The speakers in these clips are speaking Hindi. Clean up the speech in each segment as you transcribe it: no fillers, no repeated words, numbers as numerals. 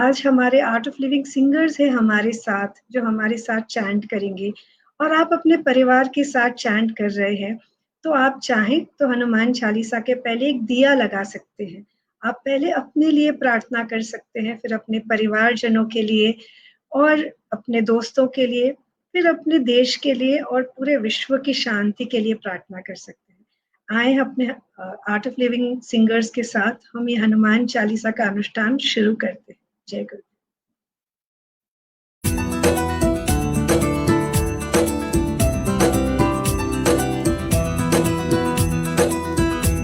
आज हमारे आर्ट ऑफ लिविंग सिंगर्स हैं हमारे साथ, जो हमारे साथ चैंट करेंगे और आप अपने परिवार के साथ चैंट कर रहे हैं, तो आप चाहें तो हनुमान चालीसा के पहले एक दिया लगा सकते हैं। आप पहले अपने लिए प्रार्थना कर सकते हैं, फिर अपने परिवारजनों के लिए और अपने दोस्तों के लिए, फिर अपने देश के लिए और पूरे विश्व की शांति के लिए प्रार्थना कर सकते हैं। आए अपने आर्ट ऑफ लिविंग सिंगर्स के साथ हम ये हनुमान चालीसा का अनुष्ठान शुरू करते हैं। जय गुरु।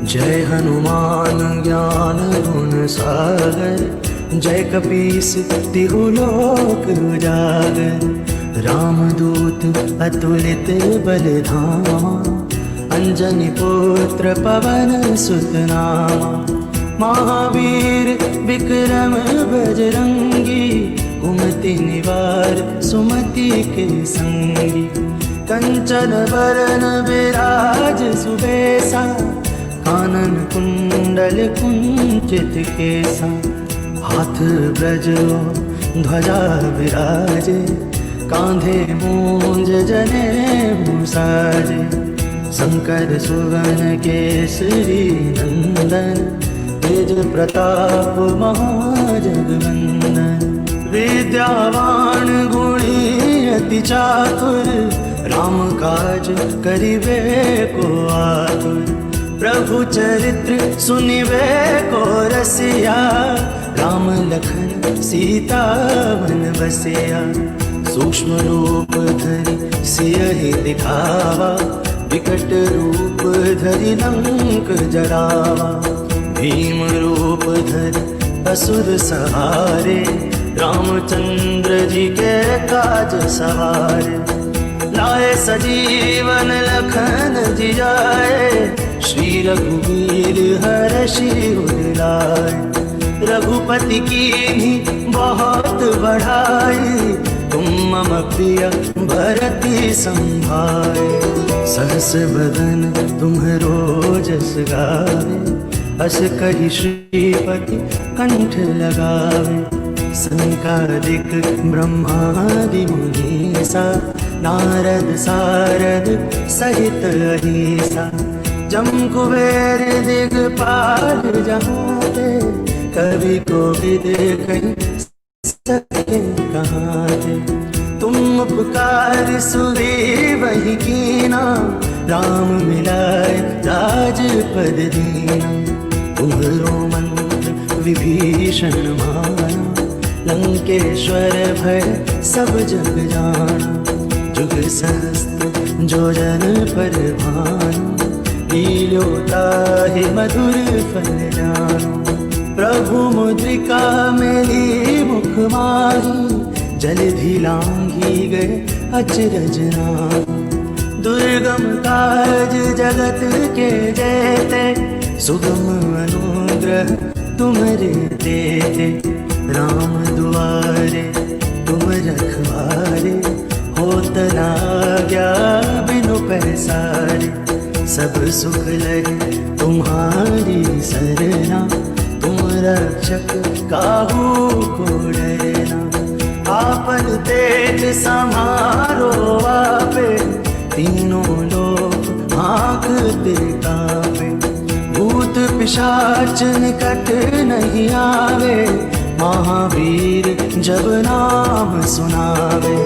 जय हनुमान ज्ञान गुण सागर, जय कपीस तिहु लोक उजागर। रामदूत अतुलित बल धामा, अंजनी पुत्र पवन सुत नामा। महावीर विक्रम बजरंगी, कुमति निवार सुमति के संगी। कंचन बरन विराज सुबेसा, कानन कुंडल कुंचित केसा। हाथ ब्रजो ध्वजा विराजे, कांधे मूंज जनेऊ साजे। शंकर सुवन केसरी नंदन, तेज प्रताप महाजगवंदन। विद्यावान गुणी अति चातुर, राम काज करिबे को आतुर। प्रभु चरित्र सुनिबे को रसिया, राम लखन सीता मन बसिया। सूक्ष्म रूप धरि सियहि दिखावा, विकट रूप धरि लंक जरावा। भीम रूप धरि असुर सहारे, रामचंद्र जी के काज सवारे। लाए सजीवन लखन जियाए, श्री रघुवीर हर्षि उर लाए। रघुपति कीन्ही बहुत बढ़ाई, तुम मम प्रिय भरति संभाए। सहस बदन तुम्हरो जस गावे, अस कहि श्रीपति कंठ लगावे। संकादिक ब्रह्मादि मुनीसा, नारद सारद सहित अहिसा। जम कुबेर दिगपाल जहाते, कवि कोविद कहि सके कहाते। तुम उपकार सुग्रीव कीना, राम मिलाए राजपद दीना। तुम्हरो मंत्र विभीषण माना, लंकेश्वर भय सब जग जाना। जुग सहस्त्र जो जन पर भानु, लील्यो ताहि मधुर फल जानु। प्रभु मुद्रिका मेली मुख माही, जलधि लांघी गए अचरज नाहि। दुर्गम काज जगत के जेते, सुगम अनुग्रह तुम्हरे तेते। राम दुआरे तुम रखवारे, होत न आज्ञा बिनु पैसारे। सब सुख लगे तुम्हारी सरना, तुम रक्षक काहू को डरना। आपन तेज समारो आपे, तीनों लोक आँखते काँपे। भूत पिशाच निकट नहीं आवे, महावीर जब नाम सुनावे।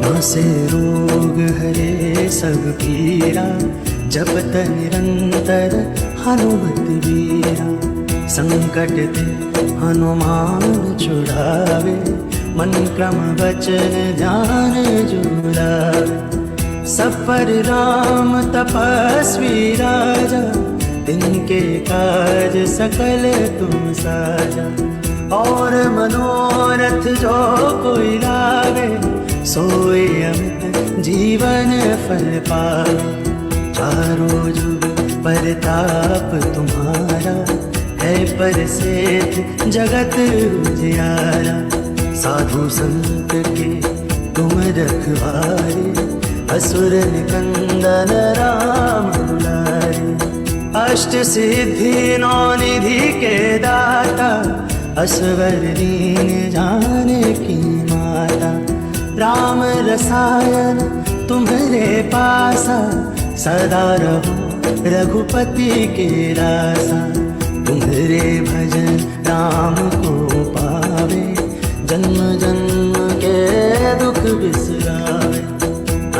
नासे रोग हरे सब पीरा, जपत निरंतर हनुमत वीरा। संकट ते हनुमान छुड़ावे, मन क्रम वचन ध्यान जुड़ावे। सब पर राम तपस्वी राजा, तिनके काज सकल तुम साजा। और मनोरथ जो कोई लावे, सोए अमित जीवन फल पावे। चारों जुग परताप तुम्हारा, है परसेठ जगत उजियारा। साधु संत के तुम रखवारे, असुर निकंदन राम दुलारे। अष्ट सिद्धि नौ निधि के दाता, असवर दीन राम रसायन तुम्हारे पासा, सदा रहो रघुपति के रासा। तुम्हारे भजन राम को पावे, जन्म जन्म के दुख बिसरावे।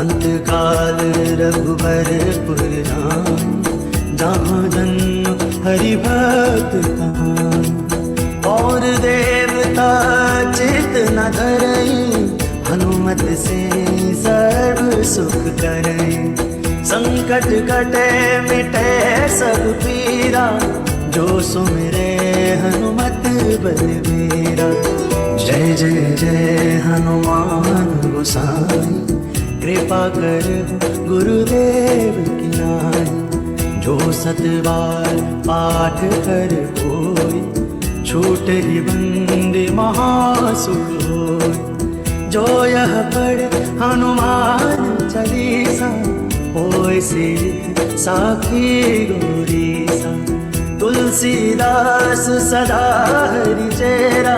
अंतकाल रघुबरपुर जाम, जहाँ जन्म हरि भक्त कहां। और देवता चित न धरई, हनुमत से सर्व सुख करई। संकट कटे मिटे सब पीरा, जो सुमिरे हनुमत बलबीरा। जय जय जय हनुमान गोसाई, कृपा कर गुरुदेव की नाई। जो सतबार पाठ कर कोई, छूटहि बंदी महासुख होय। जो यह पढ़े हनुमान चालीसा, होय सिद्धि साखी गौरीसा। तुलसीदास सदा हरि चेरा,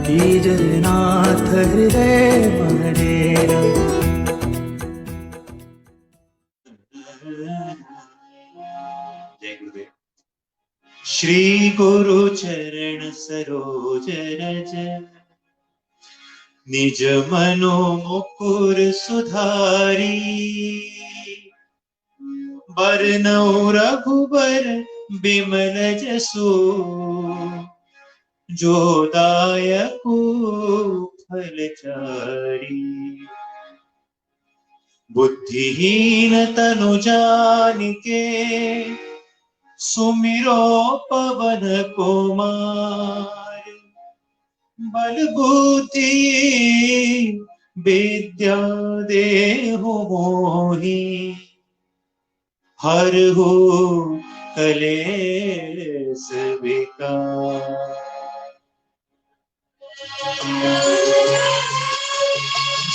कीजर नाथ हृदय मडेरा। श्री गुरु चरण सरोज रज, निज मनो मुकुर सुधारी। बरनउँ रघुबर बिमल जसु, जो दायकु फलचारी। बुद्धिहीन तनु जानिके, सुमिरो पवन कुमार। बल बुद्धि विद्या देहु मोहि, हरहु कलेस विकार।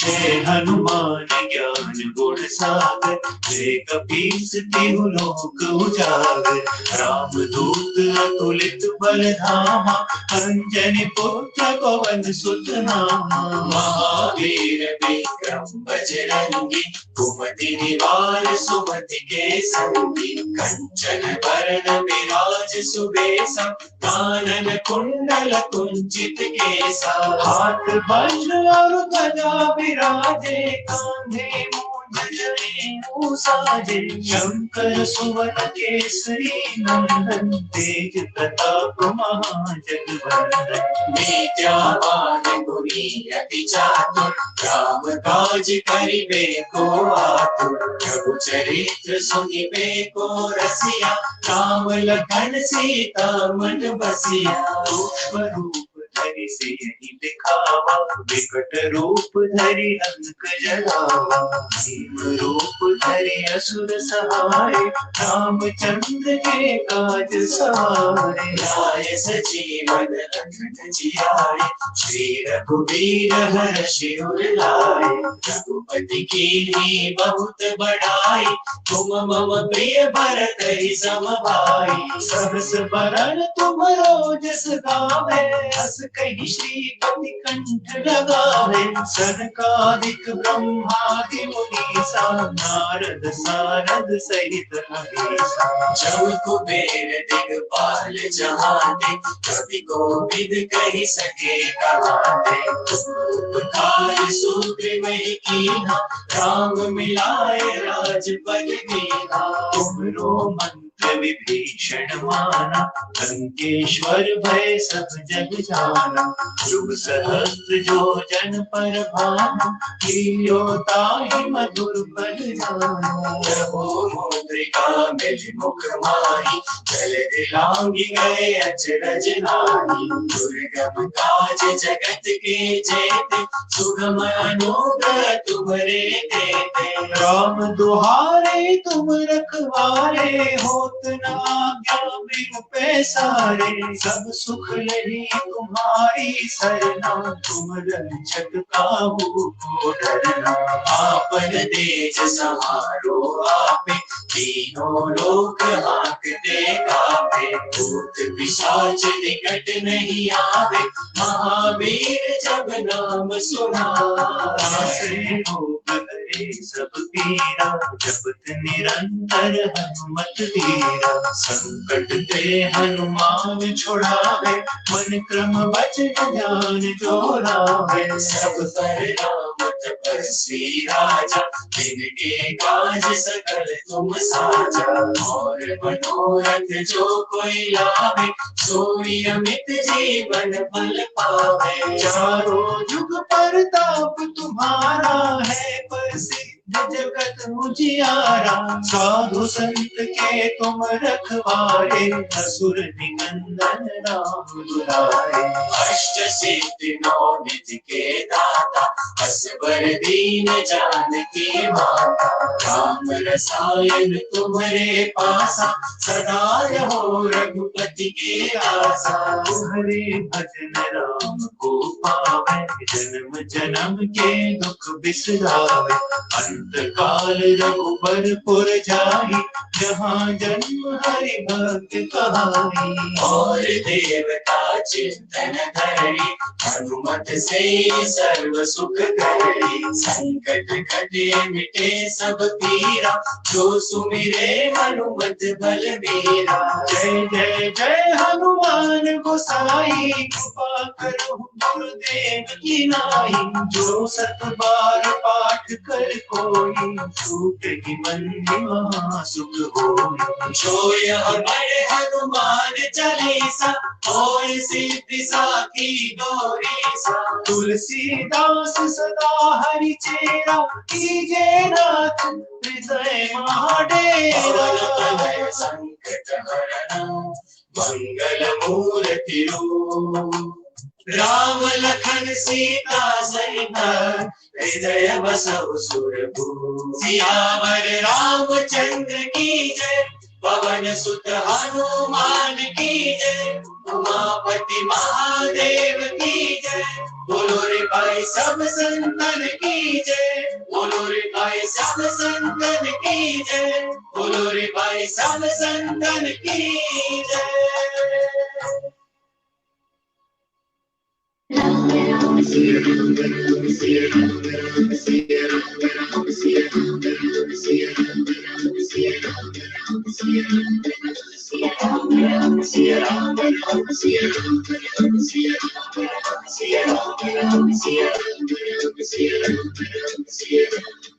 जय हनुमान ज्ञान गुण सागर, जय कपीस तिहु लोक उजागर। राम दूत अतुलित बल धामा, अंजनी पुत्र पवन सुत नामा। महावीर विक्रम बजरंगी, कुमति निवार सुमति के संगी। कंचन वरण विराज सुबेसा, कानन कुंडल कुंचित केसा। हाथ वज्र और ध्वजा विराजे, कांधे मूंज जनेऊ साजे। शंकर सुवन केसरी नंदन, तेज प्रताप महाजगवंदन। विद्यावान गुणी अति चातुर, राम काज करिबे को आतुर। प्रभु चरित्र सुनिबे को रसिया, राम लखन सीता मन बसिया। सूक्ष्म रूप धरि सियहि दिखावा, विकट रूप धरि लंक जरावा। भीम रूप धरि असुर सहाय, रामचंद्र के काज सवारे। लाए सजीवन लखन जियाए, श्री रघुवीर हर्षि उर लाए। रघुपति कीन्ही बहुत बड़ाई, तुम मम प्रिय भरतहि सम भाई। सहस बरन तुमरो जस गावे, हस कहि श्रीपति कंठ लगावे। सनकादिक ब्रह्मादि मुनीसा, नारद सारद सहित अहिसा। जब कुबेर दिगपाल जहांते, कवि कोविद कहि सके कहाते। उपकार सुग्रीवहि कीन्हा, राम मिलाए राजपद दीन्हा। तुमरो मंत्र विभीषण माना, लंकेश्वर भय सब जग जाना। शुभ सहस्त्र जो जन पर भाना, लील्यो ताहि मधुर फल जाना। प्रभु मुद्रिका मिल मुख माहि, जल दिलांगी गए अचरज नाहि। दुर्गम काज जगत के जेते, सुगम अनुग्रह तुम्हरे तेते। राम दुहारे तुम रखवारे, हो उतना आज्ञा में रूपे सारे, सब सुख यही तुम्हारी सरना, तुम रक्षक काहू को डरना। आपन देश समारो आपे, तीनों लोग हाँकते कापे, भूत पिशाच निकट नहीं आवे, महावीर जब नाम सुनावे। सब पीरा जपत निरंतर हनुमत धीरा, संकट ते हनुमान छुड़ावे, मन क्रम वचन ध्यान जो लावे। सब पर राम तपस्वी राजा, जिनके काज सकल तुम साजा, और मनोरथ जो कोई लावे, सोई अमित जीवन फल पावे। चारों जुग परताप तुम्हारा है, प्रसिद्ध जगत उजियारा, साधु संत के तुम रखवारे, असुर निकंदन राम दुलारे। अष्ट सिद्धि नौ निधि के दाता, असवर दीन जानकी माता, राम रसायन तुम्हारे पासा, सदा रहो रघुपति के आसा। तुम्हारे भजन राम को पावे, जन्म जन्म के दुख बिसरावे, अंत काल रघुबरपुर जाई, जहाँ जन्म हरि भक्त कहाई। और देवता चिंतन धरि, हनुमत से सर्व सुख करी, संकट कटे मिटे सब पीरा, जो सुमिरे हनुमत बलबीरा। जय जय जय हनुमान गोसाई, कृपा करो गुरुदेव की नाई, जो सत बार पाठ कर कोई, छूट ही बंदी महा सुख होई। जो यह बड़े हनुमान चालीसा, होय सिद्धि साखी गौरीसा। तुलसीदास सदा हरि चेरा, कीजे नाथ हृदय महाडेरा। संकट हरण मंगल मूर्ति रूप, राम लखन सीता सहित, हृदय बसहु सुरभूप। सियावर रामचंद्र की जय, पवन सुत हनुमान की जय, उमापति महादेव की जय। बोलो रे भाई सब संतन की जय, बोलो रे भाई सब संतन की जय, बोलो रे भाई सब संतन की जय। राम राम सिया राम राम सिया राम राम सिया राम राम सिया राम राम सिया राम राम सिया राम राम सिया राम राम सिया राम राम सिया राम राम सिया राम राम सिया राम राम सिया राम राम सिया राम राम सिया राम।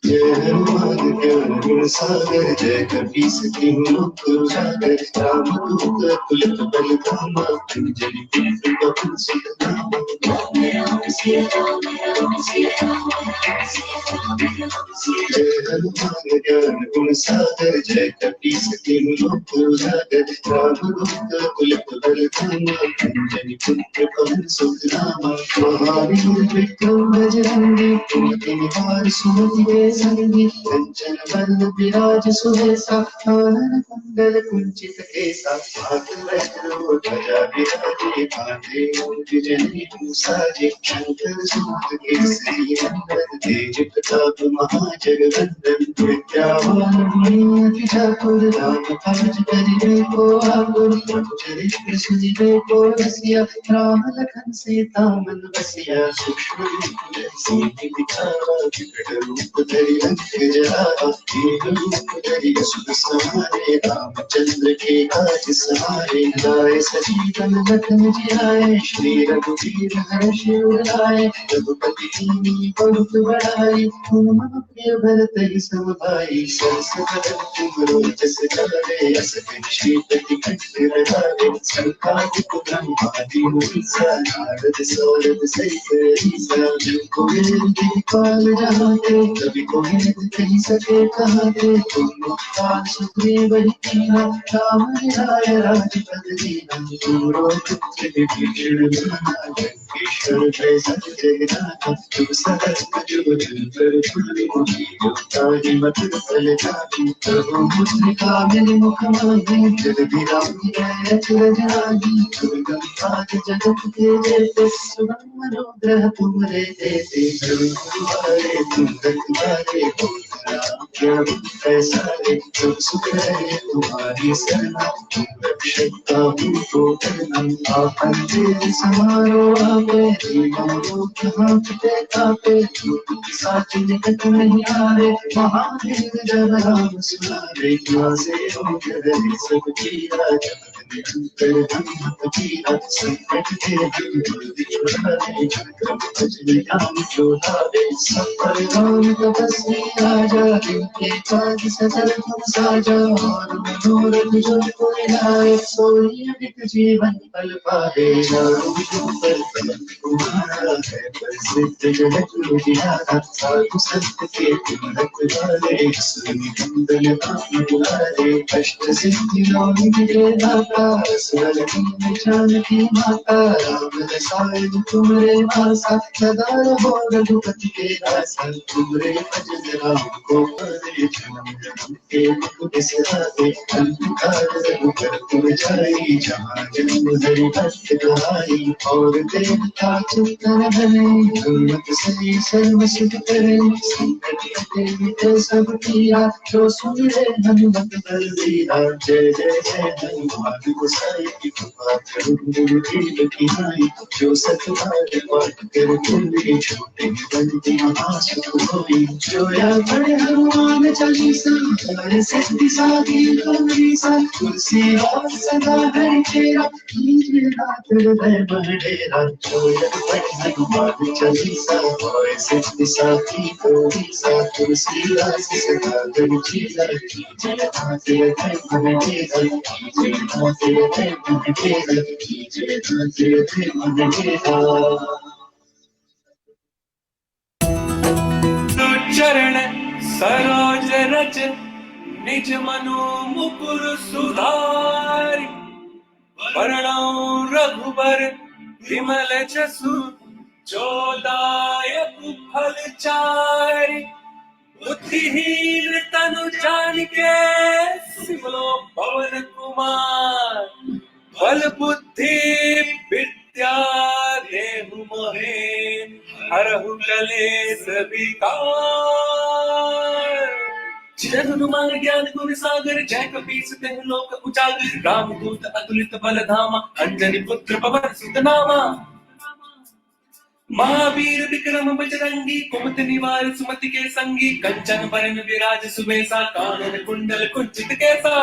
जय हनुमान ज्ञान गुण सागर, जय कपीस तिहुँ लोक उजागर। रामदूत अतुलित बल धामा, अंजनी पुत्र पवन सुत नामा। राम राम सिया राम राम सिया राम राम सिया राम राम सिया। जय हनुमान ज्ञान गुण सागर, जय कपीस तिहुँ लोक उजागर। रामदूत अतुलित बल धामा, अंजनी पुत्र पवन सुत नामा। महावीर विक्रम बजरंगी, कुमति निवार सुमति संगी। कंचन वरन विराज सुबेसा, कानन कुंडल कुंचित केसा। हाथ वज्र ध्वजा विराजे, कांधे मूंज जनेऊ साजे। शंकर सुत केसरी नंदन, तेज प्रताप महाजगवंदन। विद्यावान गुणी अति चातुर, राम काज करिबे को आतुर। चरित्र सुनिबे को रसिया, राम लखन सीता मन बसिया। सूक्ष्म रूप धरि दिखावा, विकट रूप धरि लंक जरावा। एक रूप धरि असुर संहारे, रामचंद्र के काज सहारे। लाए सजीवन लखन जियाए, श्री रघुवीर हर्ष उर लाए। रघुपति कीन्ही बहुत बड़ाई, तुम मम प्रिय भरत सम भाई। सरस बदन तुमरो जस गावे, अस कहि श्रीपति कंठ लगावे। संकादिक ब्रह्मादि मुनीसा, नारद सौरभ सहित ईसा। जो कोई दिखपाल जहाते, कभी कोई कही सके कहाते। तुम उपकार सुग्रीव ही कीन्हा, राम मिलाय राजपद दीन्हा। दूरो पुत्र विभीषण माना, लंकेश कर कैसा जगना तुम सहज जो दिल पर फूली जो तारी मत फल जाती तो मुस्लिका मेरे मुख मांगी जल बिरामी है चल जागी तुम गंगा जगत के देते सुगम मनोग्रह तुम्हारे देते तुम्हारे तुम रखवारे क्या ऐसा रे तुम सुख है तुम्हारी शरणा तुम रक्षकता तुमको करना आपन तेरे समारो आवे दीवारों के हाथ पे कापे साथ निकट नहीं आवे महादेव जब राम सुनावे क्या से हो करे सब किया निरंतर धन पीरा संकट के दूर छुड़ावे क्रम भजन नाम जोड़ावे सब पर राम तपस्वी राजा के काज सजल तुम साजा और मनोरथ जो कोई लाए सोई अमित जीवन पल पावे चारों पर तुम्हारा है प्रसिद्ध जगत उजियारा साधु संत के तुम रखवाले सुनिंदन नाम तुम्हारे अष्ट सिद्धि नौ निधि दाता स्वर जानकी माता राम रसायन तुमरे वासा सदा रहो रघुपति के दासा तुमरे भजन राम को पावे जन्म जन्म के दुख बिसरावे अंधकार रघुकर तुम जाई जहाँ जन्म हरि भक्त कहाई और देवता चित्तन बने गुरुमत सही सर्व सुख करे संकट कटे मिटे सब किया जो सुमिरे हनुमत बलबीरा जय जय जय हनुमान गोसाई की कृपा करो गुरु की नाई जो सतबार पाठ कर पूरी छोटे बंदी महासुख होई जो या पढ़े हनुमान चालीसा हर सिद्धि साधी गौरीसा तुलसी और सदा हरि तेरा कीजिए नाथ हृदय बड़ेरा जो या पढ़े हनुमान चालीसा हर सिद्धि साधी गौरीसा तुलसी और सदा हरि तेरा कीजिए नाथ हृदय बड़ेरा कीजिए नाथ हृदय बड़ेरा कीजिए नाथ हृदय बड़ेरा। चरण सरोज रज निज मनु मुकुर सुधारि वरणौ रघुबर विमल जसु जोदायक फल चारि बुद्धिहीन तनु जानिके सिमलो पवन कुमार बल बुद्धि विद्या देहु मोहे हरहु कलेश विकार। जय हनुमान ज्ञान गुण सागर जय कपीस तिहुँ लोक उजागर रामदूत अतुलित बल धामा अंजनी पुत्र पवन सुत नामा। महावीर विक्रम बजरंगी कुमति निवार सुमति के संगी कंचन बरन विराज सुबेसा कानन कुंडल कुंचित केसा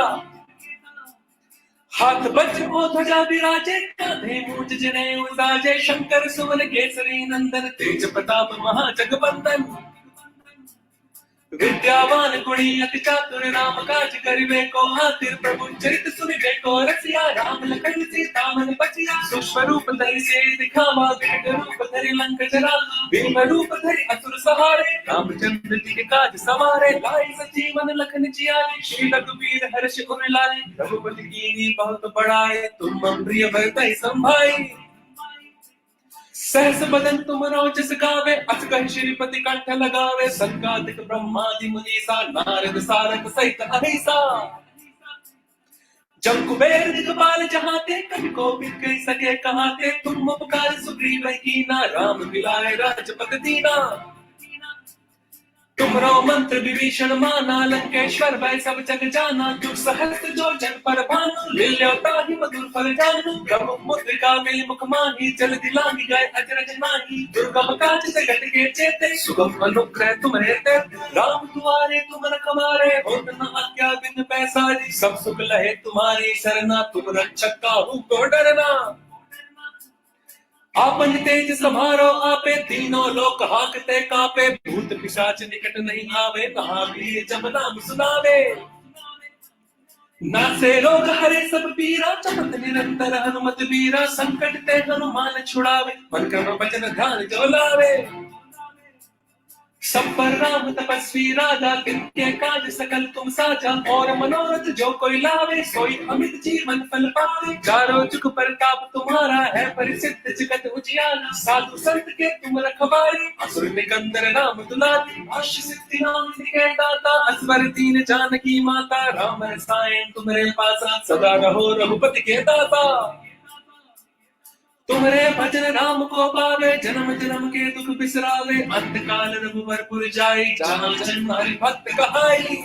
हाथ वज्र को ध्वजा विराजे कांधे मूंज जनेऊ साजे शंकर सुवन केसरी नंदन तेज प्रताप महाजगवंदन विद्यावान गुणी अति चातुर राम काज करिबे को आतिर प्रभु चरित सुनिबे को रसिया राम लखन सीता मन बचिया सूक्ष्म रूप धरि से दिखावा विकट रूप धरि लंक जरा भीम रूप धरि असुर सहारे रामचंद्र जी के काज सवारे लाए सजीवन लखन जियारे श्री रघुवीर हर्ष उर लाए रघुपति कीनी बहुत बड़ाए तुम मम प्रिय भरतहि संभाई सहस बदन तुम रोजस गावे अस कहि श्रीपति कंठ लगावे संकादिक ब्रह्मादि मुनीसा नारद सारद सहित अहिसा जब कुबेर दिखपाल जहाते कभी को भी कह सके कहाते तुम उपकार सुग्रीव कीना राम मिलाए राजपद दीना तुमरो मंत्र विभीषण माना लंकेश्वर भय सब जग जाना दुख सहस्त्र जो जन पर भानु लील्योता ही मधुर फल जानू ब्रह्म मुद्रिका मिल मुख माही जल दिलांगी गए अजरज नाही दुर्गम काज जगत के चेते सुगम अनुग्रह तुम रहते राम तुम्हारे तुम रखवारे होत न आज्ञा बिन पैसारी सब सुख लहे तुम्हारी शरणा तुम रक्षक काहू को डरना आपन तेज समारो आपे तीनों लोक हाकते कापे भूत पिशाच निकट नहीं आवे महावीर जब नाम सुनावे नासे रोग हरे सब पीरा चमत निरंतर हनुमत वीरा संकट ते हनुमान छुड़ावे मन क्रम वचन ध्यान जो लावे सब पर राम तपस्वी राजा, तिनके काज सकल तुम साजा। और मनोरथ जो कोई लावे, सोई अमित जीवन फल पावे। चारों जुग प्रताप तुम्हारा है, परिसिद्ध जगत उजियारा। साधु संत के तुम रखवारे, असुर निकंदर नाम दुलारे। आशीष सिद्धि नाम के दाता, असवर दीन जानकी माता। राम रसायन तुम्हारे पासा, सदा रहो रघुपति के दाता। तुम्हारे भजन राम को पावे, जन्म जन्म के दुख बिसरावे। अंत काल रघुवर पुर जाई, जहाँ जन्म हरि भक्त कहाई।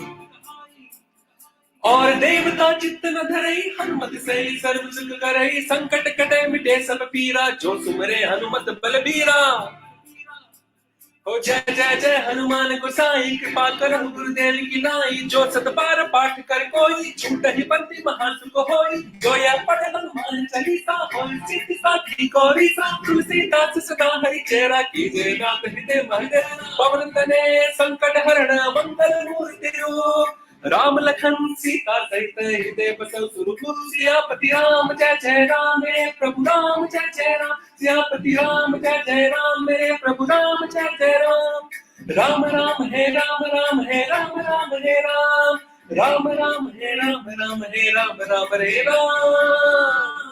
और देवता चित्त न धरई, हनुमत से सर्व सुख करई। संकट कटे मिटे सब पीरा, जो सुमरे हनुमत बलबीरा। ओ जय जय जय हनुमान गोसाई, कृपा करहु गुरुदेव की नाई। जो सत बार पाठ कर कोई, छूटहि बंदी महासुख होई। जो यह पढ़े हनुमान चालीसा, होय सिद्धि साखी गौरी सा। तुलसीदास सदा हरि चेरा, कीजे नाथ हृदय महदे। पवन तने संकट हरण, मंगल मूर्ति रूप। राम लखन सीता सहित हृदय बसौ सुरभूप। सियापति राम जय जय राम, मेरे प्रभु राम जय जय राम। सियापति राम जय जय राम, मेरे प्रभु राम जय जय राम। राम राम है राम, राम है राम, राम है राम। राम राम है राम, राम है राम, राम है राम।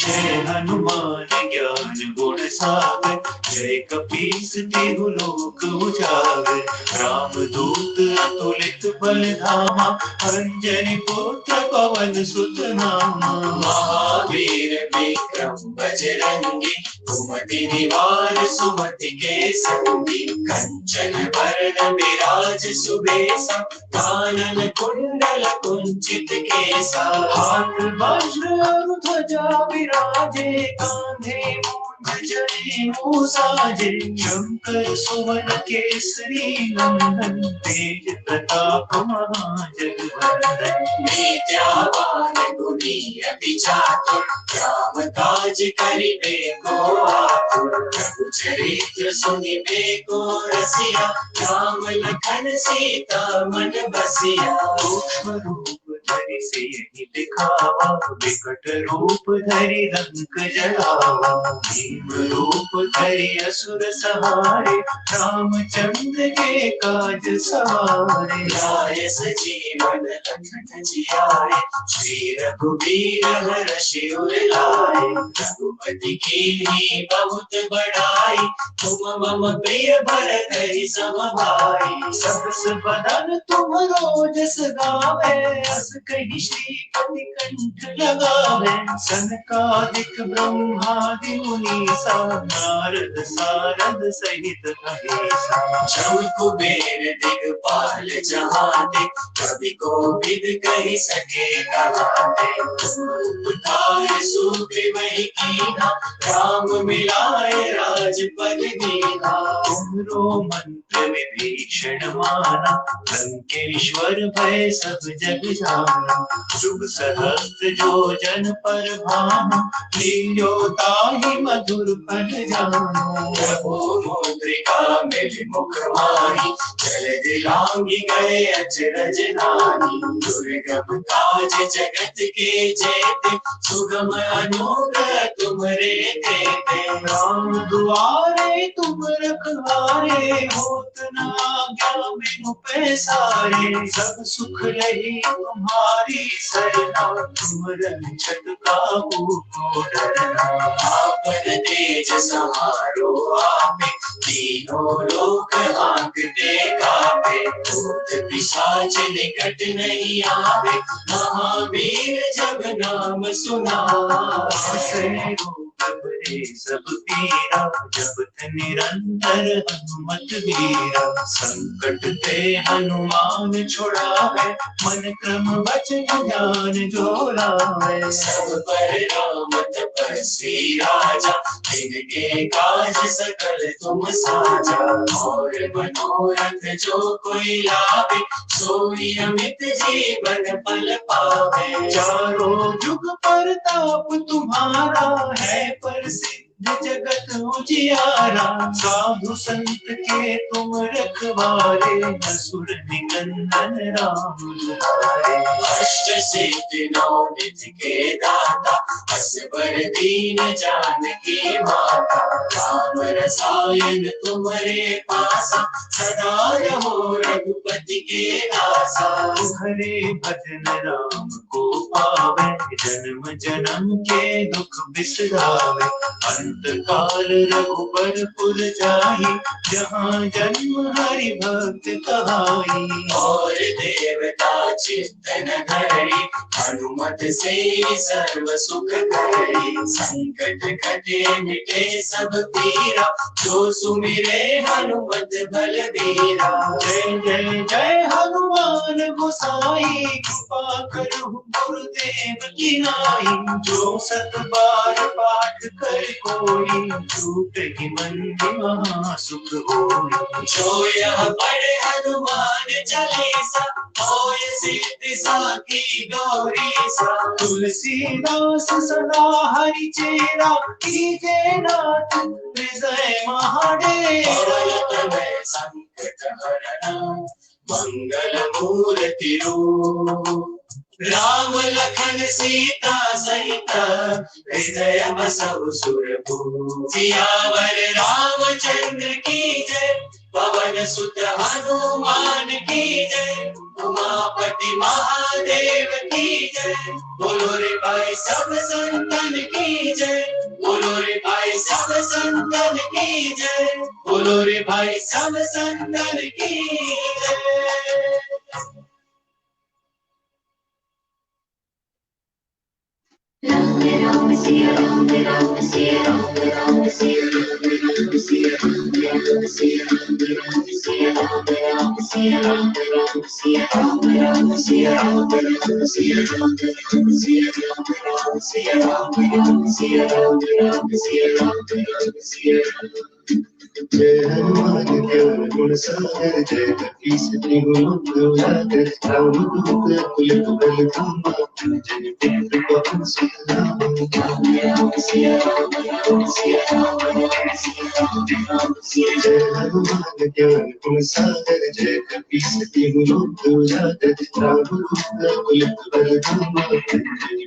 जय हनुमान ज्ञान गुण सागर, जय कपीस तिहु लोक उजागर। राम दूत अतुलित बल धामा, अंजनी पुत्र पवन सुत नामा। महावीर विक्रम बजरंगी, कुमति निवार सुमति के संगी। कंचन वरण विराज सुबेसा, कानन कुंडल कुंचित केसा। हाथ वज्र और ध्वजा विराजे, कांधे मूंज जनेऊ साजे। शंकर सुवन केसरी नंदन, तेज प्रताप महाजगवंदन। विद्यावान गुणी अति चातुर, राम काज करिबे को आतुर। प्रभु चरित्र सुनिबे को रसिया, राम लखन सीता मन बसिया। सूक्ष्म रूप धरि सियहि दिखावा, विकट रूप धरि लंक जलावा। भीम रूप धरि असुर संहारे, रामचंद्र के काज सवारे। लाए सजीवन लखन जियाए, श्री रघुवीर हर्षि उर लाए। रघुपति कीन्ही बहुत बड़ाई, तुम मम प्रिय भरतहि सम भाई। सहस बदन तुमरो जस गावे, अस कहि श्रीपति कंठ लगावे। सनकादिक ब्रह्मादि मुनीसा, नारद सारद सहित अहिसा। जम कुबेर दिगपाल जहाते, कवि कोविद कहि सके कहाते। उपकार सुग्रीवहि कीन्हा, राम मिलाए राजपद दीन्हा। तुमरो मंत्र विभीषण माना, लंकेश्वर भय सब जग जाना। शुभ सहस्त्र जो जन पर भानु, लील्यो ताहि मधुर फल जानु। प्रभु मुद्रिका मिल मुख माहि, जल दिलांगी गए अचरज नाहि। दुर्गम काज जगत के जेते, सुगम अनुग्रह तुमरे तेते। राम दुआरे तुम रखवारे, होत न आज्ञा बिनु पैसारे। सब सुख लही तुम्हारी सरना, तुम रक्षक काहू को डरना। आपन तेज समारो आपे, तीनों लोक हांकते कापे। भूत पिशाच निकट नहीं आवे, महावीर जब नाम सुनावे। सब पीरा, जपत निरंतर हनुमत वीरा। संकट ते हनुमान छुड़ावे, मन क्रम वचन ध्यान जो लावे। सब पर राम तपस्वी राजा, तिनके काज सकल तुम साजा। और मनोरथ जो कोई लावे, सोई अमित जीवन फल पावे। चारों जुग प्रताप तुम्हारा है, प्रसिद्ध जगत उजियारा, साधु संत के तुम रखवारे, असुर निकंदन राम दुलारे। अष्ट सिद्धि नौ निधि के दाता, असबर दीन जानकी माता, राम रसायन तुम्हारे पासा, सदा रहो रघुपति के दासा। हरे भजन राम को पावे, जन्म जन्म के दुख बिसरावे, अंत काल रघुबर पुर जाई, जहाँ जन्म हरि भक्त कहाई। और देवता चित्तन धरि, हनुमत से सर्व सुख करी। संकट कटे मिटे सब पीरा, जो सुमिरे हनुमत बलबीरा। जय जय जय हनुमान गोसाई, कृपा करो गुरुदेव की नाई। जो सत बार पाठ कर कोई, छूट ही मन महा सुख होई। जो यह पढ़े हनुमान चालीसा, होय सिद्धि साखी गौरीसा। तुलसीदास सदा हरि चेरा, कीजे नाथ हृदय महाडेरा। तमय संकट हरना, मंगल मूर्ति रूप। राम लखन सीता सहित, हृदय बसहु सुरभूप। सियावर रामचंद्र की जय, पवन सुत हनुमान की जय। उमापति महादेव की जय, बोलो रे भाई सब संतन की जय। बोलो रे भाई सब संतन की जय। बोलो रे भाई सब संतन की जय। Ram Ram Siya Ram Ram Siya Ram Ram Siya Ram Siya Ram Siya Ram Siya Ram Siya Ram Siya Ram Siya Ram Siya Ram Siya Ram Siya Ram Siya Ram Siya Ram Siya जय हनुमान ज्ञान गुण सागर, जय कपीसति गुण उजागर। रामदूत अतुलित बल धामा, जय पुत्र पवन सुत नामा। Ram Ram Siya Ram Ram Siya Ram Siya Ram Siya जय हनुमान ज्ञान गुण सागर, जय कपीसति गुण उजागर। रामदूत अतुलित बल धामा, जय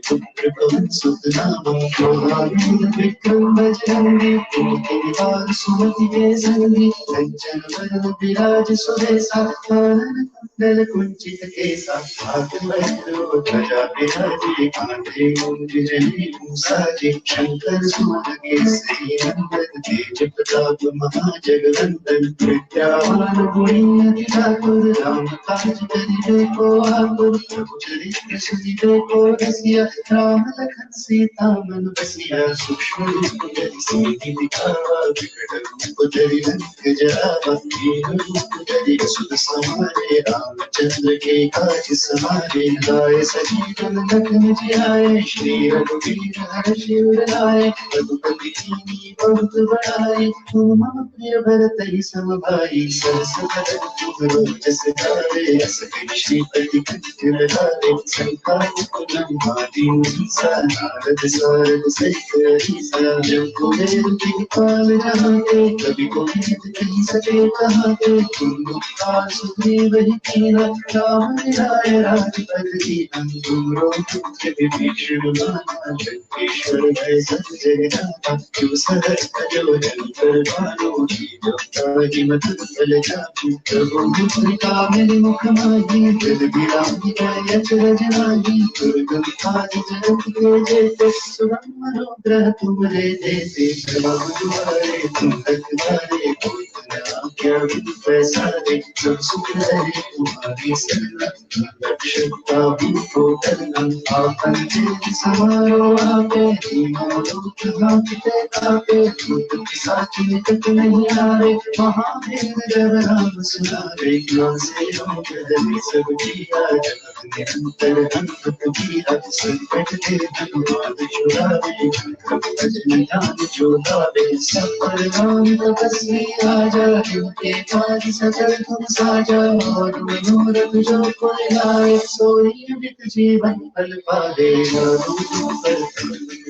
पुत्र पवन सुत नामा। महावीर विक्रम बजरंगी, कुमति निवार सुमति के संगी। कंचन वरण विराज सुबेसा, कानन कुंडल कुंचित केसा। हाथ वज्र ध्वजा विराजे, कांधे मूंज जनेऊ साजे। शंकर सुमन केसरी नंदन, तेज प्रताप महाजगवंदन। विद्यावान गुणी अति चातुर, राम काज करिबे को आतुर। प्रभु चरित्र सुनिबे को रसिया, राम लखन सीता मन बसिया। सूक्ष्म रूप धरि सिद्धि दिखावा, विकट रूप धरि लंक जरावा। दीन रूप धरि असुर संहारे, रामचंद्र के काज सवारे। लाए सजीवन लखन जियाए, श्री रघुवीर हर्षि उर लाए। रघुपति कीन्ही बहुत बड़ाई, तुम मम प्रिय भरत सम भाई। सरस वदन तुम्हरो जस गावे, अस कहि श्रीपति कंठ लगावे। संतान मादी मूसा, नारद सारद सहित अहिसा। जब कुबेर दिखपाल जहाते, कभी कोई कही सके कहाते। तुम उपकार सुग्रीव ही कीना, राम मिलाए राजपद दीना। तुमरो पुत्र विभीषण माना, लंकेश्वर भय सब जग जाना। जो सहज जो जन पर भानु, जो ताहि मत फल जानु। प्रभु मुद्रिका मेरे मुख माही, जल बिरामी गए अचरज नाही। दुर्गम काज जगत के जेते, सुगम अनुग्रह तुमरे देते। प्रभु दुआरे तुम रखवारे, कोई न आज्ञा बिनु पैसारे। सब सुख है तुम्हारी शरण, रक्षकता को करना। आपन तेज समारो आपे, तीनों लोक हांकते कांपे। भूत पिशाच निकट नहीं आवे, महावीर जब नाम सुनावे। नाम से रोग हरे सब पीरा, जगत निरंतर हनुमत वीरा। संकट ते हनुमान छुड़ावे, भजन ध्यान जो गावे। सब पर राम तपस्वी राजा, जिनके काज सकल तुम साजा। और मनोरथ जो कोई लाए, सोई अमित जीवन फल पावे।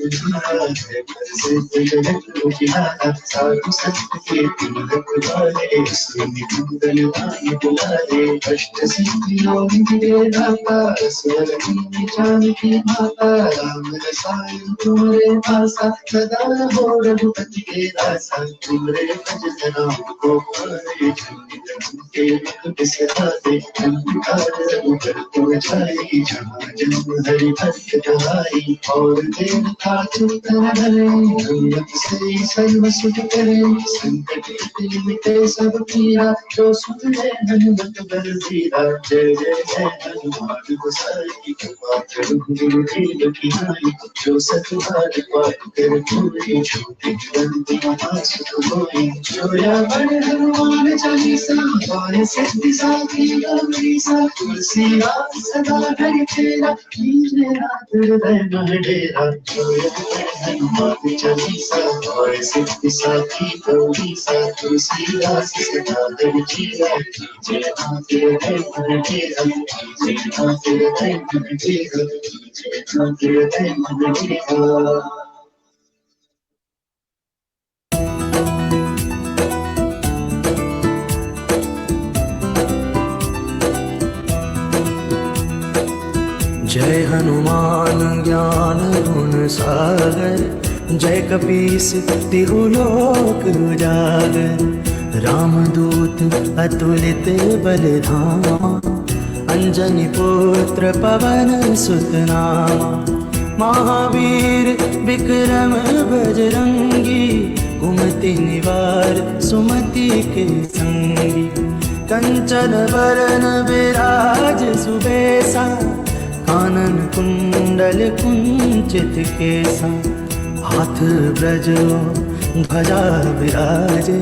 तुम्हारा है प्रसिद्ध जगत उजियारा साधु संत के तुम रखवाले सुनि कुंदन भाई बुलारे अष्ट सिद्धियों के दाता स्वर की जानकी माता राम रसायन तुम्हारे पासा सदा हो रघुपति के दासा तुम्हारे भजन राम को पाए के मुख बिसराते अंधकार रघुबर तुम छाई जहाँ जन्म हरि भक्त कहाई और देव था चिंतन हरे हिम्मत से सर्व सुख करे संकट ते मिटे सब पीरा जो सुन ले हनुमत बल धीरा जय जय जय हनुमान गोसाई कृपा करो गुरुदेव की नाई जो सतबार पाठ कर पूरी छूटी बंदी महासुख होई जो या बड़ हनुमान चालीसा और सिद्धि साखी गौरीसा तुलसीदास सदा हरि तेरा कीजे रात हृदय महडेरा जो या बड़ हनुमान चालीसा और सिद्धि साखी गौरीसा तुलसीदास सदा हरि तेरा कीजे रात हृदय महडेरा कीजे रात हृदय महडेरा कीजे रात हृदय महडेरा। जय हनुमान ज्ञान गुण सागर जय कपीस तिहु लोक उजागर रामदूत अतुलित बलधामा अंजनी पुत्र पवन सुत नामा महावीर विक्रम बजरंगी कुमति निवार सुमति के संगी कंचन बरन विराज सुबेसा कानन कुंडल कुंचित केसा हाथ ब्रजो ध्वजा विराजे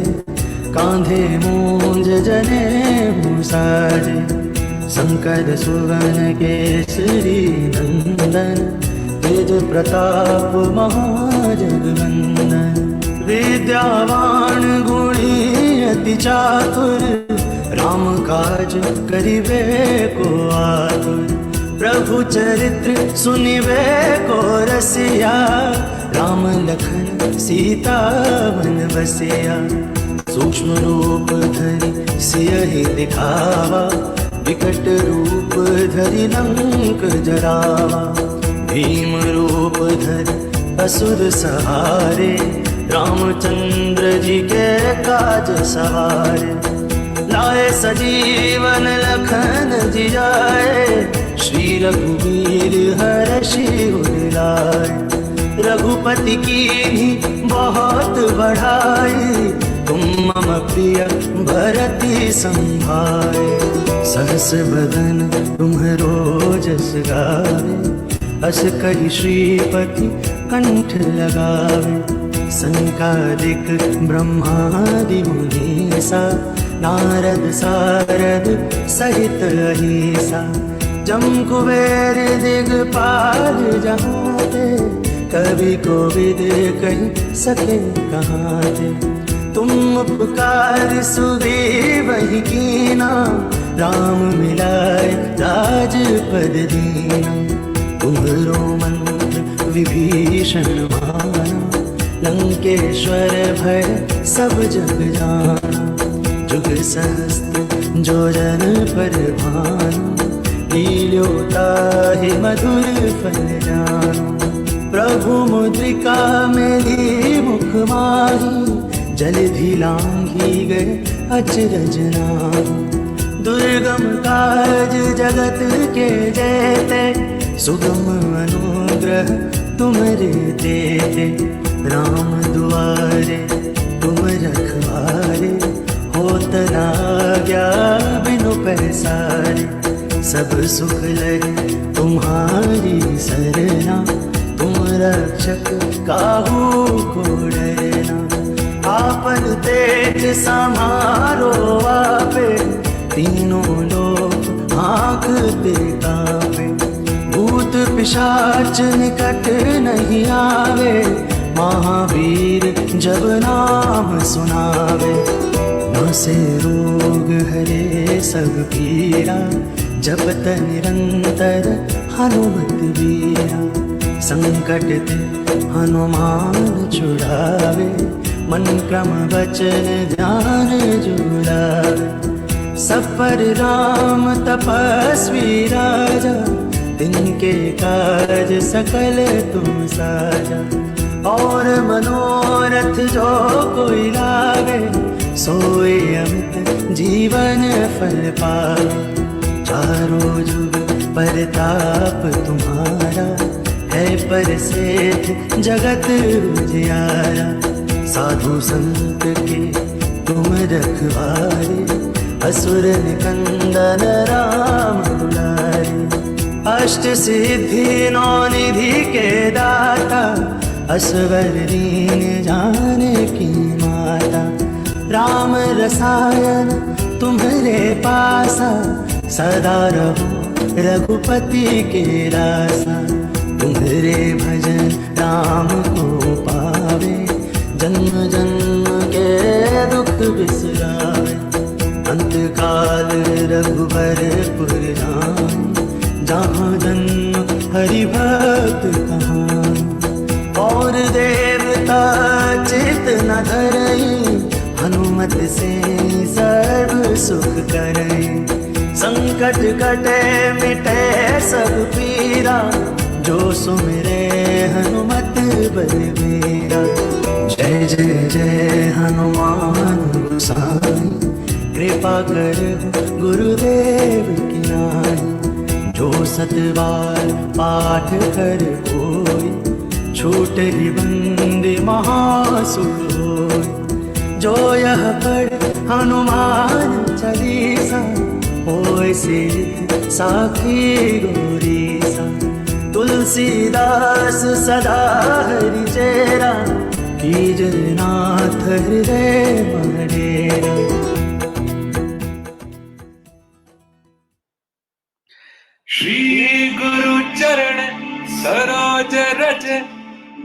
कांधे मूंज जनेऊ साजे शंकर सुवन केसरी नंदन तेज प्रताप महाजगवंदन विद्यावान गुणी अति चातुर राम काज करिबे को आतुर प्रभु चरित्र सुनिबे को रसिया राम लखन सीता मन बसिया सूक्ष्म रूप धरि सियहि दिखावा विकट रूप धरि लंक जरावा भीम रूप धरि असुर सहारे रामचंद्र जी के काज सवारे लाए सजीवन लखन जियाए श्री रघुवीर हर्षि उर लाए रघुपति की भी बहुत बढ़ाई तुम मम प्रिय भरति संभाए सहस बदन तुम्हरो जस गावे अस कहि श्रीपति कंठ लगावे संकादिक ब्रह्मादि मुनीसा नारद सारद सहित अहिसा जम कुबेर दिगपाल जहाँ ते कवि कोविद कहीं सके कहाँ थे तुम उपकार सुग्रीव ही कीना राम मिलाए राजपद दीना तुम्हरो मंत्र विभीषण माना लंकेश्वर भय सब जग जाना जुग सहस्त्र जो जन पर भानु लील्योताहि मधुर फल जानु प्रभु मुद्रिका मेली मुख माही जलधि लांघी गए अचरज नाहि दुर्गम काज जगत के जेते सुगम अनुग्रह तुम्हारे देते राम दुआरे तुम रखवारे होत न आज्ञा बिनु पैसारे सब सुख लगे तुम्हारी सरना तुम रक्षक काहू को डरना आपन तेज समारो आपे तीनों लोग आँखते कांपे भूत पिशाच निकट नहीं आवे महावीर जब नाम सुनावे नासे रोग हरे सब पीरा जपत निरंतर हनुमत वीरा संकट ते हनुमान छुड़ावे, मन क्रम वचन ध्यान जुड़ावे। सब पर राम तपस्वी राजा, तिनके काज सकल तुम साजा। और मनोरथ जो कोई लावे, सोए अमित जीवन फल पावे। चारों जुग परताप तुम्हारा, है परसिद्ध जगत उजियारा। साधु संत के तुम रखवारे, असुर निकंदन राम दुलारे। अष्ट सिद्धि नौ निधि के दाता, असवर दीन जानकी माता। राम रसायन तुम्हारे पासा, सदा रहो रघुपति के रासा। तुम्हारे भजन राम को पावे, जन्म जन्म के दुख बिसरावे। अंत काल रघुबरपुर जाम, जहाँ जन्म हरि भक्त कहां। और देवता चित न धरई, हनुमत से सर्व सुख करई। संकट कटे मिटे सब पीरा, जो सुमिरे हनुमत बलबीरा। जय जय जय हनुमान गोसाई, कृपा कर गुरुदेव की नाई। जो सतबार पाठ कर कोई, छूटे बंदी महासुख होय। जो यह पढ़ हनुमान चालीसा, होय सिद्ध साखी गौरीसा। तुलसीदास सदा हरि चेरा, कीजय नाथ हृदय मडेरा। श्री गुरु चरण सरोज रज,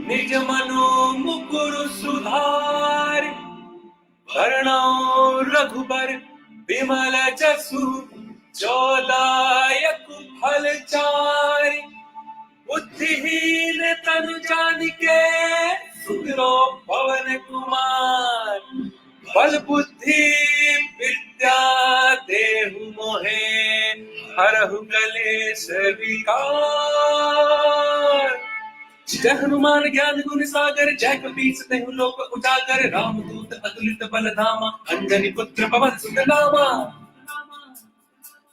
निज मनो मुकुर सुधार। भरणौ रघुबर विमल जसु, जोदायक फल चारि। बुद्धिहीन तनु जानिके, सुमिरो पवन कुमार। बल बुद्धि विद्या देहु मोहे, हरहु कलेश विकार। जय हनुमान ज्ञान गुण सागर, जय कपीस तेहु लोक उजागर। रामदूत अतुलित बल धामा, अंजनी पुत्र पवन सुत नामा।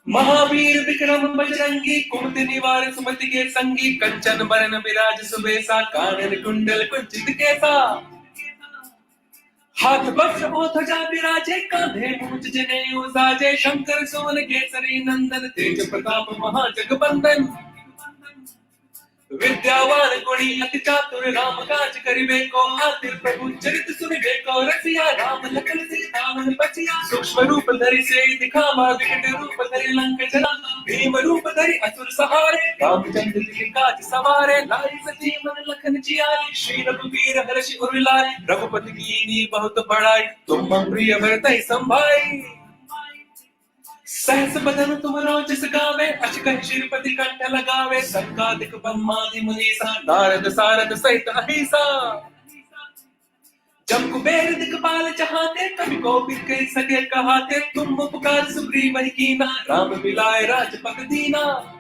महावीर विक्रम बजरंगी, कुमति निवार सुमति के संगी। कंचन बरन विराज सुबेसा, कानन कुंडल कुंचित केसा। हाथ वज्र और ध्वजा विराजे, कांधे मूंज जनेऊ साजे। शंकर सुवन केसरी नंदन, तेज प्रताप महाजगबंदन। विद्यावान गुणी अति चातुर, राम काज करिबे को आतुर। प्रभु चरित सुनिबे को रसिया, राम लखन सीता मन बचिया। सूक्ष्म रूप धरि से दिखावा, विकट रूप धरि लंक जलावा। भीम रूप धरि असुर सहारे, रामचंद्र जी काज सवारे। लाई सजीवन लखन जियारे, श्री रघुवीर हर्षि उर लाए। रघुपति कीन्ही बहुत बड़ाई, तुम मम प्रिय भरतहि संभाई। सहस बदन तुमरो जिस गावे, अचकन श्रीपति कंठ लगावे। संकादिक ब्रह्मादि मुनीसा, नारद सारद सहित अहिसा। जब कुबेर दिखपाल चाहते, कवि कोविद कह सके कहाते। तुम उपकार सुग्रीव ही कीना, राम मिलाए राजपद दीना।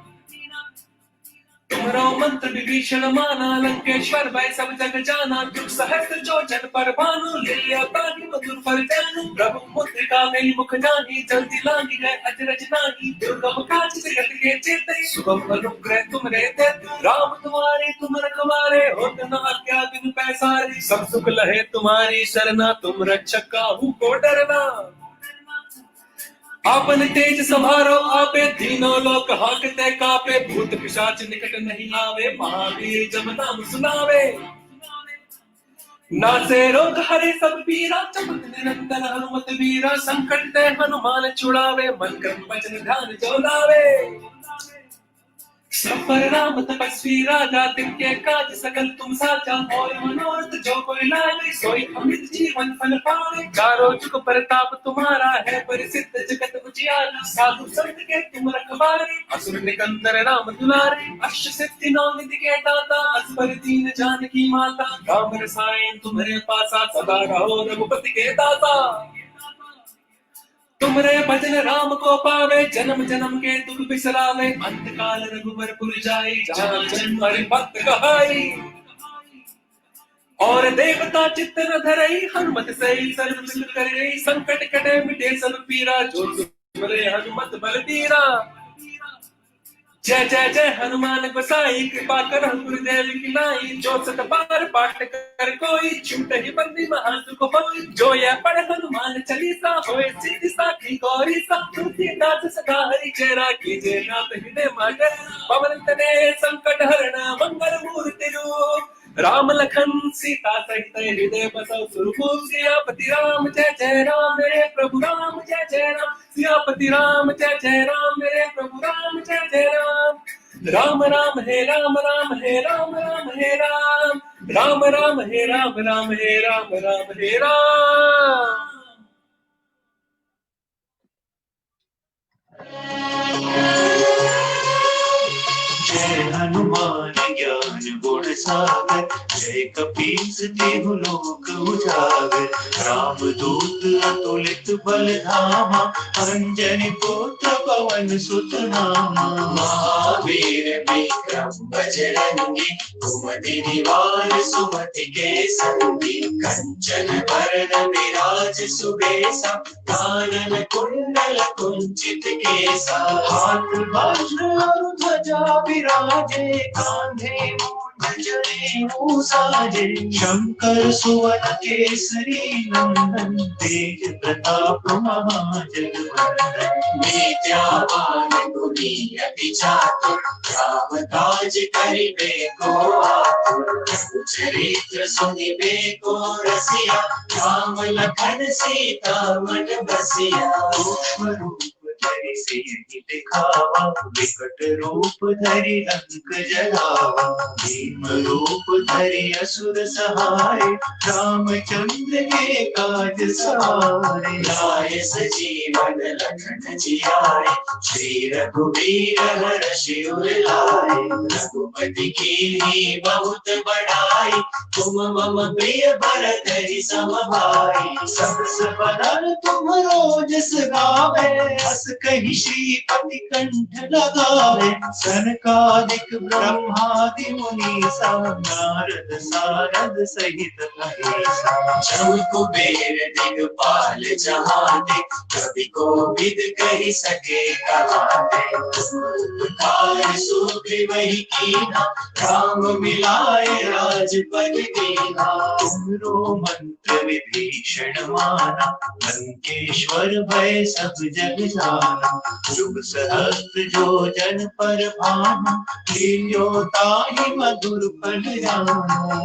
तुमरो मंत्र विभीषण माना, लंकेश्वर भय सब जग जाना। दुख सहस्त्र जो जन पर भानु, लील्यो ताहि मधुर फल जानू। प्रभु मुद्रिका मेलि मुख जानी, जल्दी लांघि गए अचरज नाहि। दुर्गम काज जगत के जेते, सुगम अनुग्रह तुमरे देते। राम तुम्हारे तुम रखवारे, होत न आज्ञा बिनु पैसारे। सब सुख लहे तुम्हारी शरणा, तुम रक्षक काहू को डरना। आपन तेज समारो आपे, तीनों लोक हांकते कापे। भूत पिशाच निकट नहीं आवे, महावीर जब नाम सुनावे। नासे रोग हरे सब पीरा, जपत निरंतर हनुमत वीरा। संकट ते हनुमान छुड़ावे, मन क्रम वचन ध्यान जो लावे। सफर राम तपस्वी राजा, तिनके काज सकल तुम साचा, और मनोरथ जो कोई लावे सोई अमृत जीवन फल पावे। चारों जुग प्रताप तुम्हारा है, परिसिद्ध जगत उजियारा। साधु संत के तुम रखवारे, असुर निकंदर राम दुलारे। अष्ट सिद्धि नौ निधि के दाता, असबर दीन जानकी माता। राम रसायन तुम्हारे पासा, सदा रहो रघुपति के दाता। तुमरे भजन राम को पावे, जन्म जन्म के दुख बिसरावे। अंत काल रघुबर पुर जाई, जहाँ जन्म हरि भक्त कहाई। और देवता चित्त न धरई, हनुमत से सर्व सिद्ध करई। संकट कटे मिटे सब पीरा, जो सुमरे हनुमत बलबीरा। जय जय जय हनुमान गोसाई, कृपा करहु गुरुदेव की नाई। जो सत बार पाठ कर कोई, छूट ही बंदी महासुख होई। जो यह पढ़ हनुमान चालीसा, होए सिद्धि साखी गौरी सा। तुलसीदास सदा हरि चेरा, कीजे नाथ हृदय माटर। पवन तनय संकट हरण, मंगल मूर्ति रूप। राम लखन सीता सहित हृदय बसौ सुरभूप। सियापति राम जय जय राम, मेरे प्रभु राम जय जय राम। सियापति राम जय जय राम, मेरे प्रभु राम जय जय राम। राम राम हे राम, राम हे राम, राम हे राम। राम राम हे राम, राम हे राम, राम हे राम। जय हनुमान ज्ञान गुण सागर, जय कपीस तिहु लोक उजागर। राम दूत अतुलित बल धामा, अंजनी पुत्र पवन सुत नामा। महावीर विक्रम बजरंगी, कुमति निवार सुमति के संगी। कंचन वरण विराज सुबेसा, कानन कुंडल कुंचित केसा। हाथ वज्र और ध्वजा विराजे, कांधे मूंज जनेऊ साजे। शंकर सुवन केसरी नंदन, तेज प्रताप महाजगवंदन। विद्यावान गुणी अति चातुर, राम काज करिबे को आतुर। चरित्र सुनिबे को रसिया, राम लखन सीता मन बसिया। सूक्ष्म रूप धरि सियहि दिखावा, विकट रूप धरि लंक जलावा। भीम रूप धरि असुर सहाय, रामचंद्र के काज सवारे। लाए सजीवन लखन जियाए, श्री रघुवीर हर्षि उर लाए। रघुपति कीन्ही बहुत बड़ाई, तुम मम प्रिय भरत सम भाई। सहस बदन तुम रोजस गावे, हस कहि श्रीपति कंठ लगावे। सनकादिक ब्रह्मादि मुनीसा, नारद सारद सहित महेशा। जब कुबेर दिगपाल जहाते, कवि कोविद कहि सके कहाते। उपकार सुग्रीवहि कीन्हा, राम मिलाए राजपद दीन्हा। तुमरो मंत्र विभीषण माना, लंकेश्वर भय सब जग जाना। जुग सहस्त्र जो जन पर भाना, लील्यो ताहि मधुर फल जाना।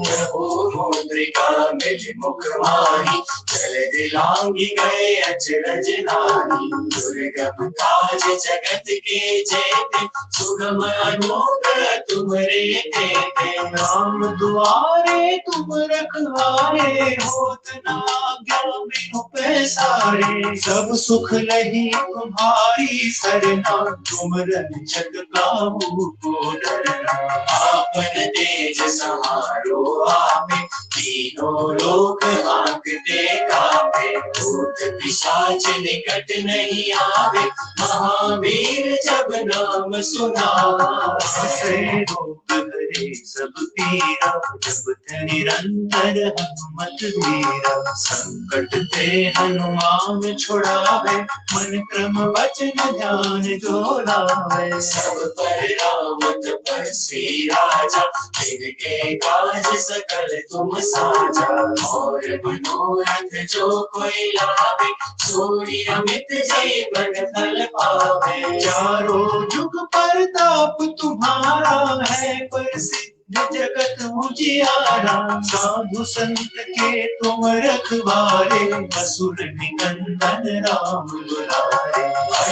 प्रभु मुद्रिका मिल मुख माहि, जलद लांघि गए अचरज नाहि। दुर्गम काज जगत के जेते, सुगम अनुग्रह तुमरे तेते। राम दुआरे तुम रखवारे, होत न आज्ञा बिनु पैसारे। सब सुख लही तुम्हारी सरना, तुम रक्षक काहू को डरना। आपन तेज सहारो आपे, तीनों लोक हांकते कांपे। भूत पिशाच निकट नहीं आवे, महावीर जब नाम सुनावे। रोग हरे सब पीरा, जपत निरंतर हनुमत वीरा। संकट ते हनुमान छुड़ावे, मन क्रम वचन ध्यान जो लावे। सब पर राम तपस्वी राजा, तिनके काज सकल तुम साजा। और मनोरथ जो कोई लावे, सोई अमित जीवन फल पावे। चारों जुग परताप तुम्हारा है, प्रसिद्ध जगत उजियारा। साधु संत के तुम रखवारे, असुर निकंदन राम दुलारे।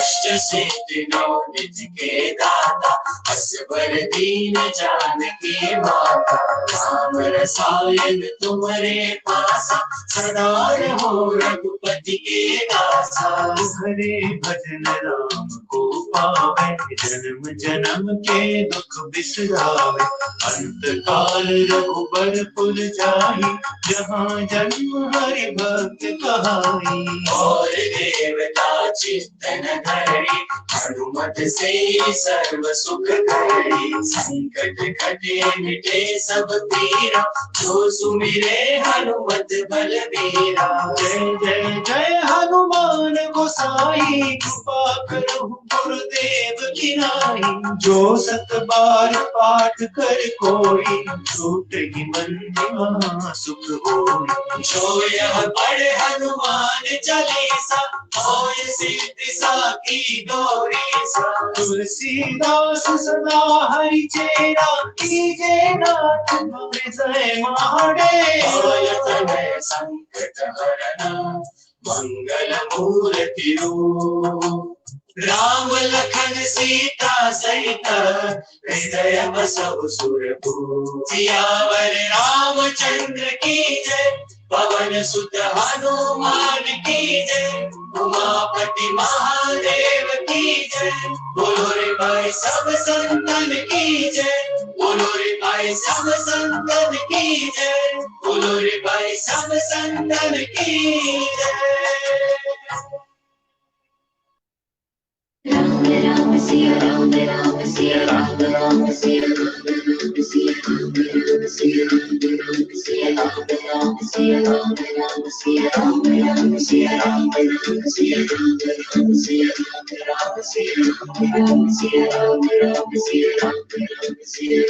अष्ट सिद्धि नौ निधि के दाता असवर दीन जानकी माता राम रसायन तुम्हारे पासा सदा रहो रघुपति के दासा हरे भजन राम को पावे जन्म जन्म के दुख बिसरावे अंत काल रघुबर पुर जाहि जहाँ जन्म हरि भक्त कहाई और देवता चित्तन धरि हनुमत से सर्व सुख करी संकट कटे मिटे सब पीरा जो सुमिरे हनुमत बलबीरा जय जय जय हनुमान गोसाई कृपा करो गुरुदेव की नाई जो सत बार पाठ कर कोई छूट ही मन महा सुख होई जो यह पढ़े हनुमान चालीसा होय सिद्धि साखी गौरी सा तुलसीदास सदा हरि चेरा कीजे नाथ हृदय महादेव संकट हरना मंगल मूर्ति रूप राम लखन सीता सहित हृदय बसहु सुरभूप सियावर रामचंद्र की जय पवन सुत हनुमान की जय उमापति महादेव की जय बोलो रे भाई सब संतन की जय बोलो रे भाई सब संतन की जय बोलो रे भाई सब संतन की जय Ram Ram Siya Ram Ram Siya Ram Ram Siya Ram Ram Siya Ram Ram Siya Ram Ram Siya Ram Ram Siya Ram Ram Siya Ram Ram Siya Ram Ram Siya Ram Ram Siya Ram Ram Siya Ram Ram Siya Ram Ram Siya Ram Ram Siya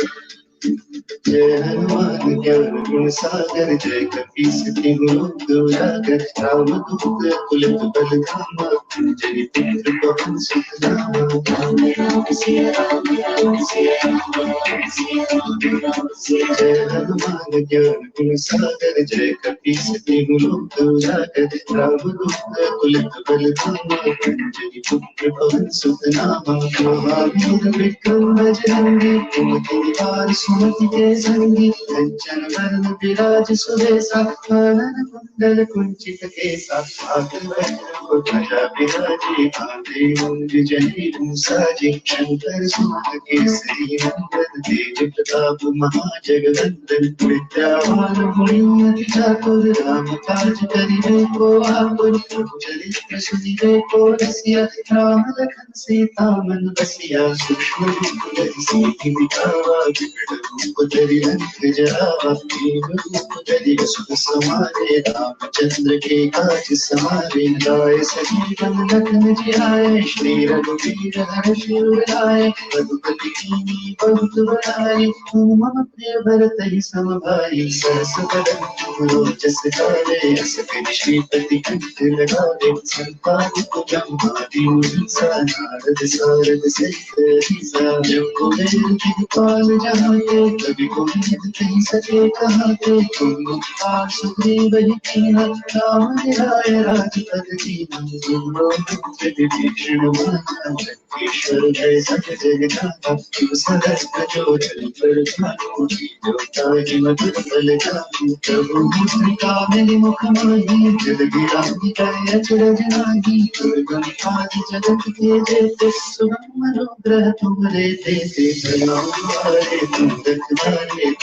जय हनुमान ज्ञान गुण सागर जय कपीस तिहु लोक उजागर रामदूत अतुलित बल धामा जय पुत्र पवन सुत नामा Ram Ram Siya Ram Ram Siya Ram Ram Siya Ram Ram Siya जय हनुमान ज्ञान गुण सागर जय कपीस तिहु लोक उजागर रामदूत अतुलित बल धामा जय पुत्र पवन सुत नामा महावीर विक्रम बजरंगी कुमति निवार सुमति के संगी कंचन वरण विराज सुरेशा कानन कुंडल कुंचित केसा हाथ वज्र ध्वजा विराजे कांधे मूंज जनेऊ साजे शंकर सुत केसरी नंदन तेज प्रताप महाजगवंदन विद्यावान गुणी ठाकुर राम काज करिबे को आतुर चरित्र सुनिबे को रसिया राम लखन सीता मन बसिया सूक्ष्म रूप धरि सिद्धि दिखावा रूप धरि लंक जरावा रूप धरि सुख समारे रामचंद्र के काज समारे लाए सजीवन लखन जियाए श्री रघुवीर हर्ष उर रघुपति कीनी बहुत बड़ाई मम प्रिय भरत ही सम भाई सहस बदन रोचस गावे अस करि श्रीपति कंठ लगावे संपादित ब्रह्मादि मुनीसा नारद सारद सहित ईसा जो कुबेर दिखपाल जहाते कभी कोई नहीं सके कहाते तुम पार सुग्रीव ही कीन्हा राम राय राजपद दीन्हा तुमरो मित्र विभीषण माना लंकेश्वर भय सब जग जाना शिव सहस्त्र जो जल पर भानु जो ताहि मधुर फल जानु प्रभु मुद्रिका मेरि मुख माही जल गिराहि करै अचरज नाही दुर्गम काज जगत के जेते सुगम अनुग्रह तुम्हारे देते प्रणाम हमारे तुम रखवारे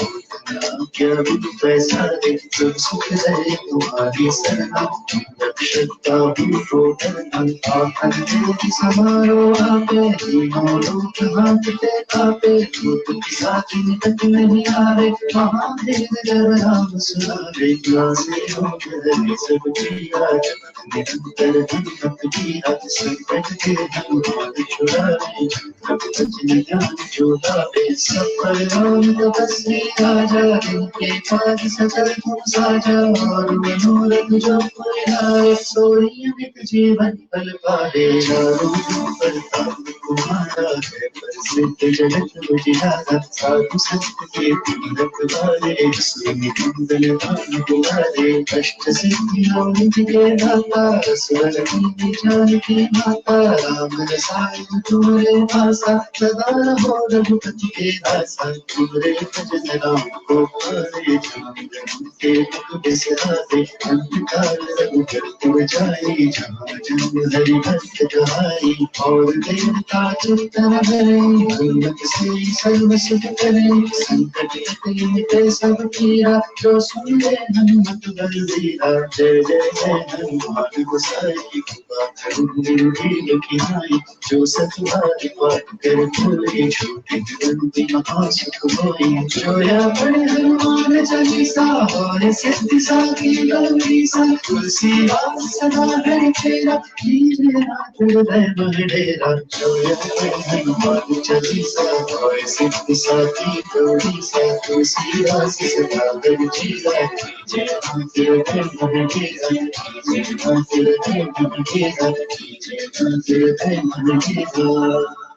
क्या बुद्ध पैसारे सब सुख दे तुम्हारी शरणा रक्षकता हो डरना आखन ज्योति समारो आपे तीनों लोक हांकते कापे भूत पिशाच निकट नहीं आवे महादेव जब नाम सुनावे नासे हो गए सब पीरा जगत निरंतर धनपत पीरा संकट के हनुमान छुड़ावे भजन ज्ञान जोड़ावे सब पर राम तपस्वी राजा जिनके पास सकल तुम साजा और मनोरथ जो कोई लाए सोई अमित जीवन फल पाए चारों पर कुमारा है प्रसिद्ध जगत विराजा साधु संत के तीरथ वाले सुनि कुंदन भान कुमारे अष्ट सिद्धियों के दाता स्वर की जान की माता राम रसायन तुम्हारे पासा सदा रहो रघुपति के दासा तुम्हारे भजन राम को पारे जान के दुख बिसराते अंतकाल रघुबर तुम जाए जहाँ जन्म हरि भक्त कहाई और देवता चित्तन धरे हनुमत से सर्व सुख करे संकट कटे मिटे सब पीरा जो सुने हनुमत बलवीरा जय जय जय हनुमान गोसाई कृपा करो निर्भील की नाई जो सतबार पाठ कर पूरी छूटे बंदी महासुख होई जो या पढ़े हनुमान चालीसा और सिद्धि साकी गौरीसा तुलसीदास सदा हरि तेरा कीजे नाथ हृदय महडेरा जो या पढ़े हनुमान चालीसा और सिद्धि साकी गौरीसा तुलसीदास सदा हरि तेरा कीजे नाथ हृदय महडेरा कीजे नाथ हृदय महडेरा कीजे नाथ हृदय महडेरा